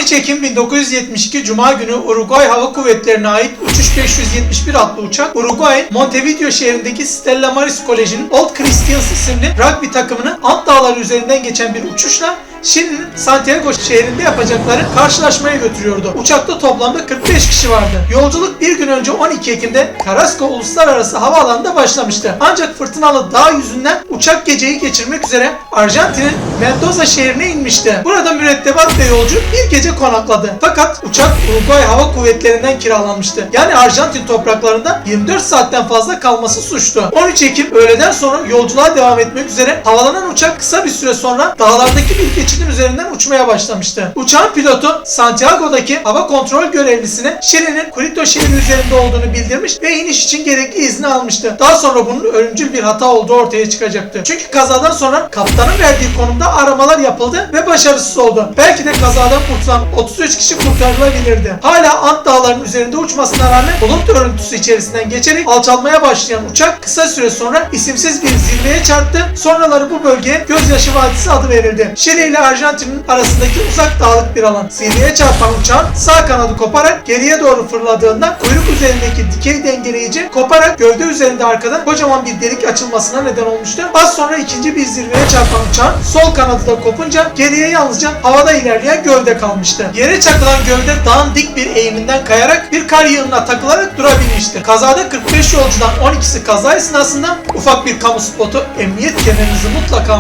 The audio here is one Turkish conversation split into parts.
13 Ekim 1972 Cuma günü Uruguay Hava Kuvvetleri'ne ait Uçuş 571 adlı uçak, Uruguay, Montevideo şehrindeki Stella Maris Koleji'nin Old Christians isimli rugby takımını Ant Dağları üzerinden geçen bir uçuşla Şili'nin Santiago şehrinde yapacakları karşılaşmaya götürüyordu. Uçakta toplamda 45 kişi vardı. Yolculuk bir gün önce 12 Ekim'de Carrasco Uluslararası Havaalanı'nda başlamıştı. Ancak fırtınalı dağ yüzünden uçak geceyi geçirmek üzere Arjantin'in Mendoza şehrine inmişti. Burada mürettebat ve yolcu bir gece konakladı. Fakat uçak Uruguay Hava Kuvvetleri'nden kiralanmıştı. Yani Arjantin topraklarında 24 saatten fazla kalması suçtu. 13 Ekim öğleden sonra yolculuğa devam etmek üzere havalanan uçak kısa bir süre sonra dağlardaki bir geçidin üzerinden uçmaya başlamıştı. Uçağın pilotu Santiago'daki hava kontrol görevlisine Şili'nin Quito şehri üzerinde olduğunu bildirmiş ve iniş için gerekli izni almıştı. Daha sonra bunun ölümcül bir hata olduğu ortaya çıkacaktı. Çünkü kazadan sonra kaptanın verdiği konumda aramalar yapıldı ve başarısız oldu. Belki de kazadan kurtulan 33 kişi kurtarılabilirdi. Hala Ant Dağları'nın üzerinde uçmasına rağmen bulut örüntüsü içerisinden geçerek alçalmaya başlayan uçak kısa süre sonra isimsiz bir zirveye çarptı. Sonraları bu bölgeye Gözyaşı Vadisi adı verildi. Şili ile Arjantin'in arasındaki uzak dağlık bir alan. Zirveye çarpan uçağın sağ kanadı koparak geriye doğru fırladığında kuyruk üzerindeki dikey dengeleyici koparak gövde üzerinde arkadan kocaman bir delik açılmasına neden olmuştu. Az sonra ikinci bir zirveye çarpan uçağın sol kanadı da kopunca geriye yalnızca havada ilerleyen gövde kalmıştı. Yere çakılan gövde dağın dik bir eğiminden kayarak bir kar yığınına takılarak durabilmişti. Kazada 45 yolcudan 12'si kaza esnasında ufak bir kamu spotu, emniyet kemerinizi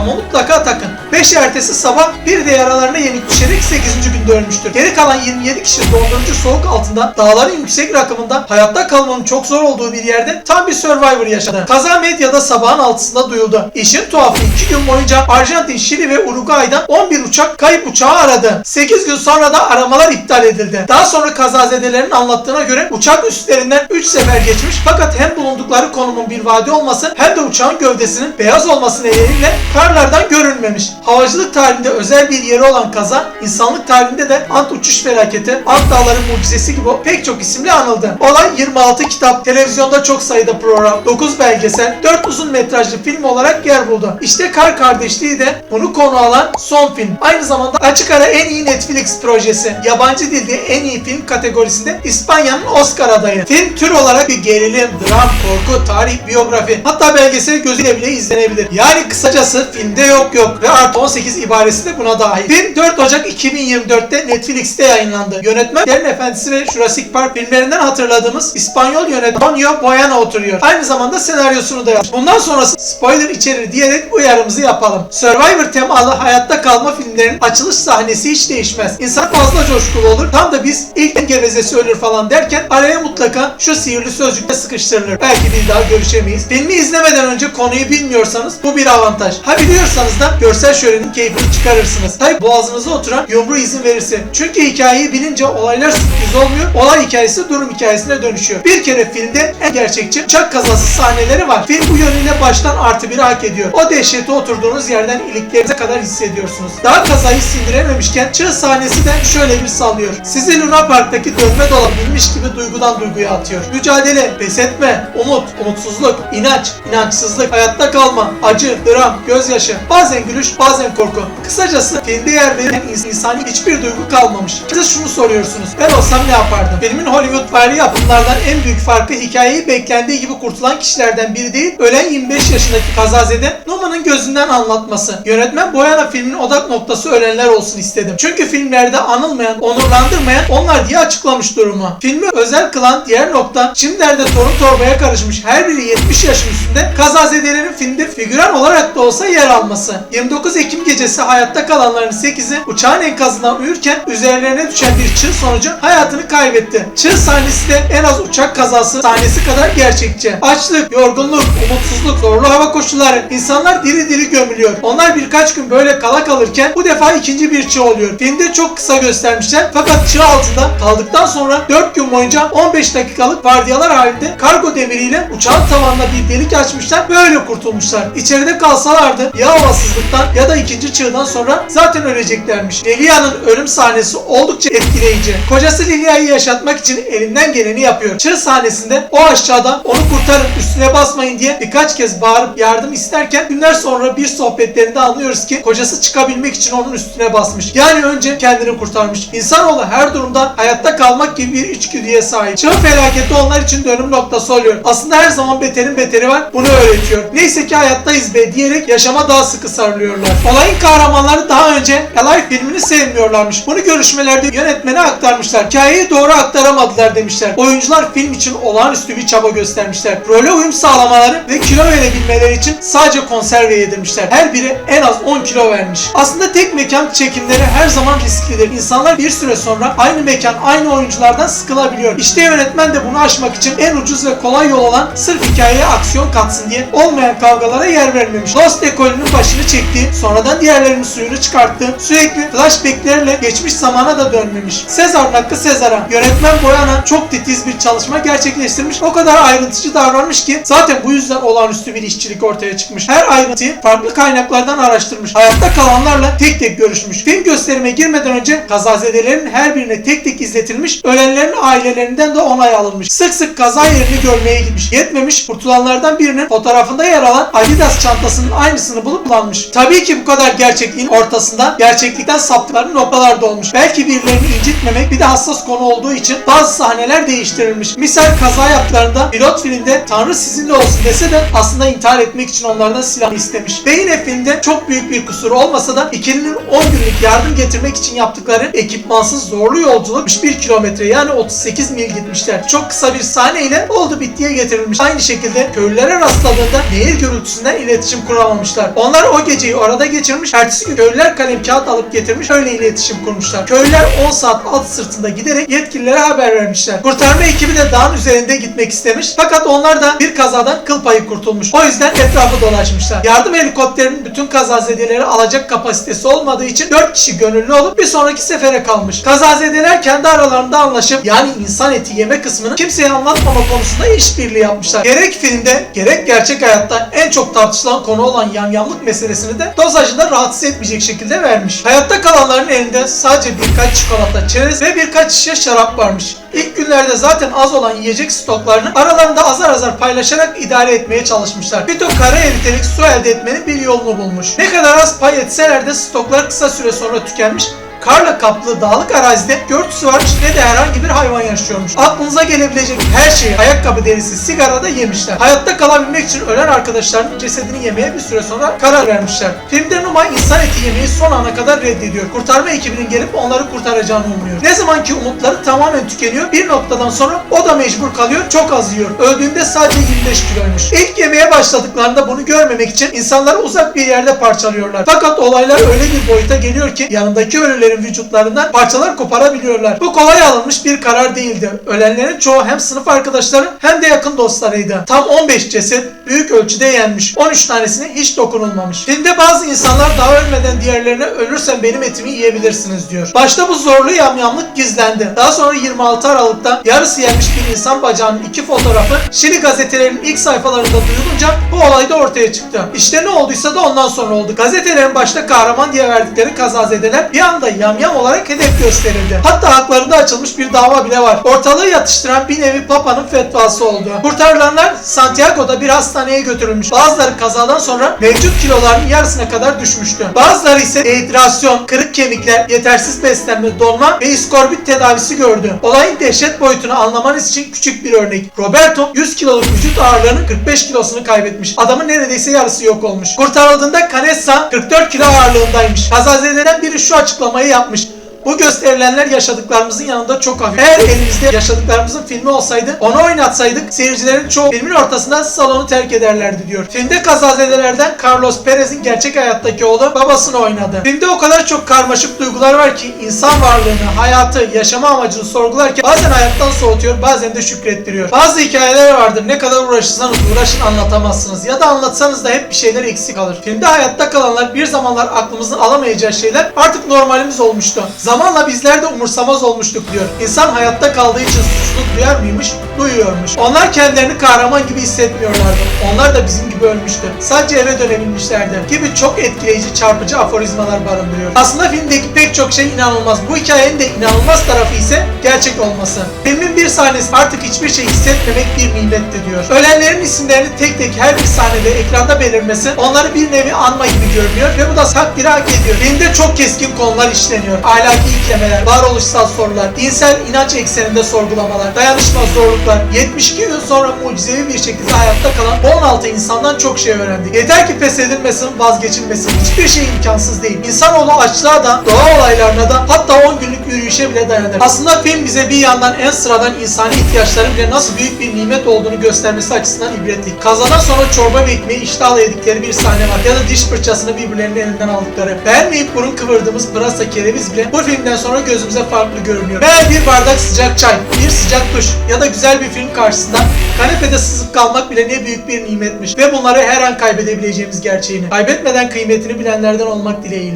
mutlaka takın. 5 ertesi sabah bir de yaralarına yenik düşerek 8. günde ölmüştür. Geri kalan 27 kişi dondurucu soğuk altında dağların yüksek rakımında hayatta kalmanın çok zor olduğu bir yerde tam bir Survivor yaşadı. Kaza medyada sabahın 6'sında duyuldu. İşin tuhafı 2 gün boyunca Arjantin, Şili ve Uruguay'dan 11 uçak kayıp uçağı aradı. 8 gün sonra da aramalar iptal edildi. Daha sonra kazazedelerin anlattığına göre uçak üstlerinden 3 sefer geçmiş fakat hem bulundukları konumun bir vadi olması hem de uçağın gövdesinin beyaz olması nedeniyle karlardan görünmemiş. Havacılık tarihinde özel bir yeri olan kaza, insanlık tarihinde de Ant uçuş felaketi, Ant Dağları mucizesi gibi pek çok isimle anıldı. Olay 26 kitap, televizyonda çok sayıda program, 9 belgesel, 4 uzun metrajlı film olarak yer buldu. İşte Kar Kardeşliği de bunu konu alan son film. Aynı zamanda açık ara en iyi Netflix projesi. Yabancı dilde en iyi film kategorisinde İspanya'nın Oscar adayı. Film tür olarak bir gerilim, dram, korku, tarih, biyografi, hatta belgesel gözüyle bile izlenebilir. Yani kısacası filmde yok ve artı 18 ibaresi de buna dahil. Film 4 Ocak 2024'te Netflix'te yayınlandı. Yönetmen Derin Efendisi ve Jurassic Park filmlerinden hatırladığımız İspanyol yönetmen Antonio Boyana oturuyor. Aynı zamanda senaryosunu da yaptı. Bundan sonrası spoiler içerir diyerek uyarımızı yapalım. Survivor temalı hayatta kalma filmlerinin açılış sahnesi hiç değişmez. İnsan fazla coşkulu olur. Tam da biz ilk en gevezesi ölür falan derken araya mutlaka şu sihirli sözcükle sıkıştırılır. Belki bir daha görüşemeyiz. Filmi izlemeden önce konuyu bilmiyorsanız bu bir avantaj. Ha biliyorsanız da görsel şölenin keyfini çıkarırsınız. Tabi boğazınıza oturan yumru izin verirse. Çünkü hikayeyi bilince olaylar sürpriz olmuyor. Olay hikayesi durum hikayesine dönüşüyor. Bir kere filmde en gerçekçi uçak kazası sahneleri var. Film bu yönüyle baştan +1 hak ediyor. O dehşeti oturduğunuz yerden iliklerinize kadar hissediyorsunuz. Daha kazayı sindirememişken çığ sahnesi de şöyle bir sallıyor. Sizi Luna Park'taki dönme dolabı bilmiş gibi duygudan duyguya atıyor. Mücadele, pes etme, umut, umutsuzluk, inanç, inançsızlık, hayatta kalma, acı, dram, gözyaşı, bazen gülüş, bazen korku. Kısacası filmde yer verilen insani hiçbir duygu kalmamış. Siz şunu soruyorsunuz. Ben olsam ne yapardım? Filmin Hollywood-vari yapımlardan en büyük farkı hikayeyi beklendiği gibi kurtulan kişilerden biri değil, ölen 25 yaşındaki kazazede Numa'nın gözünden anlatması. Yönetmen Boyana filmin odak noktası ölenler olsun istedim. Çünkü filmlerde anılmayan, onurlandırmayan onlar diye açıklamış durumu. Filmi özel kılan diğer nokta, şimdilerde torun torbaya karışmış her biri 70 yaşın üstünde kazazedelerin filmde figüran olarak da olsa yer alması. 29 Ekim gecesi hayatta kalanların 8'i uçağın enkazından uyurken üzerlerine düşen bir çığ sonucu hayatını kaybetti. Çığ sahnesi de en az uçak kazası sahnesi kadar gerçekçi. Açlık, yorgunluk, umutsuzluk, zorlu hava koşulları, insanlar diri diri gömülüyor. Onlar birkaç gün böyle kala kalırken bu defa ikinci bir çığ oluyor. Filmde çok kısa göstermişler fakat çığ altında kaldıktan sonra 4 gün boyunca 15 dakikalık vardiyalar halinde kargo demiriyle uçağın tavanına bir delik açmışlar, böyle kurtulmuşlar. İçeride kalsalardı ya havasızlıktan ya da ikinci çığdan sonra sonra zaten öleceklermiş. Lilia'nın ölüm sahnesi oldukça etkileyici. Kocası Lilia'yı yaşatmak için elinden geleni yapıyor. Çığ sahnesinde o aşağıda onu kurtarın, üstüne basmayın diye birkaç kez bağırıp yardım isterken günler sonra bir sohbetlerinde anlıyoruz ki kocası çıkabilmek için onun üstüne basmış. Yani önce kendini kurtarmış. İnsanoğlu her durumda hayatta kalmak gibi bir içgüdüye sahip. Çığ felaketi onlar için dönüm noktası oluyor. Aslında her zaman beterin beteri var. Bunu öğretiyor. Neyse ki hayattayız be diyerek yaşama daha sıkı sarılıyorlar. Olayın kahramanları daha önce Alive filmini sevmiyorlarmış. Bunu görüşmelerde yönetmene aktarmışlar. Hikayeyi doğru aktaramadılar demişler. Oyuncular film için olağanüstü bir çaba göstermişler. Role uyum sağlamaları ve kilo verebilmeleri için sadece konserve yedirmişler. Her biri en az 10 kilo vermiş. Aslında tek mekan çekimleri her zaman risklidir. İnsanlar bir süre sonra aynı mekan, aynı oyunculardan sıkılabiliyor. İşte yönetmen de bunu aşmak için en ucuz ve kolay yol olan sırf hikayeye aksiyon katsın diye olmayan kavgalara yer vermemiş. Lost ekolünün başını çektiği, sonradan diğerlerinin suyunu çıkarttığı, sürekli flashbacklerle geçmiş zamana da dönmemiş. Sezar'ın hakkı Sezar'a. Yönetmen Boyana çok titiz bir çalışma gerçekleştirmiş. O kadar ayrıntıcı davranmış ki zaten bu yüzden olağanüstü bir işçilik ortaya çıkmış. Her ayrıntıyı farklı kaynaklardan araştırmış. Hayatta kalanlarla tek tek görüşmüş. Film gösterime girmeden önce kazazedelerin her birine tek tek izletilmiş. Ölenlerin ailelerinden de onay alınmış. Sık sık kaza yerini görmeye gitmiş. Yetmemiş, kurtulanlardan birinin fotoğrafında yer alan Adidas çantasının aynısını bulup kullanmış. Tabii ki bu kadar gerçekliğin ortasında gerçeklikten saptıkları noktalar da olmuş. Belki birilerini incitmemek bir de hassas konu olduğu için bazı sahneler değiştirilmiş. Misal kaza yaptıklarında pilot filmde Tanrı sizinle olsun dese de aslında intihar etmek için onlardan silah istemiş. Ve yine filmde çok büyük bir kusur olmasa da ikilinin 10 günlük yardım getirmek için yaptıkları ekipmansız zorlu yolculuk 1 kilometre yani 38 mil gitmişler. Çok kısa bir sahneyle oldu bittiye getirilmiş. Aynı şekilde köylülere rastladığında nehir gürültüsünden iletişim kuramamışlar. Onlar o geceyi orada geçirmiş. Ertesi gün köylüler kalem kağıt alıp getirmiş. Öyle iletişim kurmuşlar. Köylüler 10 saat at sırtında giderek yetkililere haber vermişler. Kurtarma ekibi de dağın üzerinde gitmek istemiş. Fakat onlar da bir kazadan kıl payı kurtulmuş. O yüzden etrafı dolaşmışlar. Yardım helikopterinin bütün kazazedeleri alacak kapasitesi olmadığı için 4 kişi gönüllü olup bir sonraki sefere kalmış. Kazazedeler kendi aralarında anlaşıp yani insan eti yeme kısmını kimseye anlatmama konusunda işbirliği yapmışlar. Gerek filmde gerek gerçek hayatta en çok tartışılan konu olan yamyamlık meselesini de dozajında rahatsız etmeyecek şekilde vermiş. Hayatta kalanların elinde sadece birkaç çikolata, çerez ve birkaç şişe şarap varmış. İlk günlerde zaten az olan yiyecek stoklarını aralarında azar azar paylaşarak idare etmeye çalışmışlar. Bir tok kara eritelik su elde etmenin bir yolunu bulmuş. Ne kadar az pay etseler de stoklar kısa süre sonra tükenmiş. Karla kaplı dağlık arazide örtüsü varmış ve de herhangi bir hayvan yaşıyormuş. Aklınıza gelebilecek her şeyi, ayakkabı derisi, sigara da yemişler. Hayatta kalabilmek için ölen arkadaşlarının cesedini yemeye bir süre sonra karar vermişler. Filmde Numa insan eti yemeyi son ana kadar reddediyor. Kurtarma ekibinin gelip onları kurtaracağını umuyor. Ne zaman ki umutları tamamen tükeniyor, bir noktadan sonra o da mecbur kalıyor, çok az yiyor. Öldüğünde sadece 25 kiloymuş. İlk yemeye başladıklarında bunu görmemek için insanları uzak bir yerde parçalıyorlar. Fakat olaylar öyle bir boyuta geliyor ki yanındaki ölülerin vücutlarından parçalar koparabiliyorlar. Bu kolay alınmış bir karar değildi. Ölenlerin çoğu hem sınıf arkadaşları hem de yakın dostlarıydı. Tam 15 ceset büyük ölçüde yenmiş. 13 tanesine hiç dokunulmamış. Filmde bazı insanlar daha ölmeden diğerlerine ölürsen benim etimi yiyebilirsiniz diyor. Başta bu zorlu yamyamlık gizlendi. Daha sonra 26 Aralık'ta yarısı yenmiş bir insan bacağının 2 fotoğrafı Şili gazetelerinin ilk sayfalarında duyulunca bu olay da ortaya çıktı. İşte ne olduysa da ondan sonra oldu. Gazetelerin başta kahraman diye verdikleri kazazedeler bir anda yamyam olarak hedef gösterildi. Hatta haklarında açılmış bir dava bile var. Ortalığı yatıştıran bir nevi Papa'nın fetvası oldu. Kurtarılanlar Santiago'da bir hastaneye götürülmüş. Bazıları kazadan sonra mevcut kilolarının yarısına kadar düşmüştü. Bazıları ise dehidrasyon, kırık kemikler, yetersiz beslenme, dolma ve iskorbit tedavisi gördü. Olayın dehşet boyutunu anlamanız için küçük bir örnek. Roberto 100 kiloluk vücut ağırlığının 45 kilosunu kaybetmiş. Adamın neredeyse yarısı yok olmuş. Kurtarıldığında Canessa 44 kilo ağırlığındaymış. Kazazededen biri şu açıklamayı yapmış. Bu gösterilenler yaşadıklarımızın yanında çok hafif. Eğer elimizde yaşadıklarımızın filmi olsaydı, onu oynatsaydık seyircilerin çoğu filmin ortasında salonu terk ederlerdi diyor. Filmde kazazedelerden Carlos Perez'in gerçek hayattaki oğlu babasını oynadı. Filmde o kadar çok karmaşık duygular var ki insan varlığını, hayatı, yaşama amacını sorgularken bazen hayattan soğutuyor, bazen de şükrettiriyor. Bazı hikayeler vardır, ne kadar uğraşırsanız uğraşın anlatamazsınız ya da anlatsanız da hep bir şeyler eksik kalır. Filmde hayatta kalanlar bir zamanlar aklımızın alamayacağı şeyler artık normalimiz olmuştu. Zamanla bizler de umursamaz olmuştuk diyor. İnsan hayatta kaldığı için suçluluk duyar mıymış? Duyuyormuş. Onlar kendilerini kahraman gibi hissetmiyorlardı. Onlar da bizim gibi ölmüştü. Sadece eve dönebilmişlerdi. Gibi çok etkileyici, çarpıcı aforizmalar barındırıyor. Aslında filmdeki pek çok şey inanılmaz. Bu hikayenin de inanılmaz tarafı ise gerçek olması. Filmin bir sahnesi artık hiçbir şey hissetmemek bir nimetti diyor. Ölenlerin isimlerini tek tek her bir sahnede ekranda belirmesi onları bir nevi anma gibi görünüyor ve bu da takdiri hak ediyor. Filmde çok keskin konular işleniyor. Ahlaki iklemeler, varoluşsal sorular, dinsel inanç ekseninde sorgulamalar, dayanışma, zorluklar. 72 yıl sonra mucizevi bir şekilde hayatta kalan 16 insandan çok şey öğrendik. Yeter ki pes edilmesin, vazgeçilmesin. Hiçbir şey imkansız değil. İnsanoğlu açlığa da, doğa olaylarına da, hatta 10 günlük yürüyüşe bile dayanır. Aslında film bize bir yandan en sıradan insani ihtiyaçların bile nasıl büyük bir nimet olduğunu göstermesi açısından ibretli. Kazadan sonra çorba ve ekmeği iştahla yedikleri bir sahne var. Ya da diş fırçasını birbirlerinin elinden aldıkları. Beğenmeyip burun kıvırdığımız pırasa kereviz bile bu filmden sonra gözümüze farklı görünüyor. Veya bir bardak sıcak çay, bir sıcak duş ya da güzel bir film karşısında kanepede sızıp kalmak bile ne büyük bir nimetmiş ve bunları her an kaybedebileceğimiz gerçeğini. Kaybetmeden kıymetini bilenlerden olmak dileğiyle.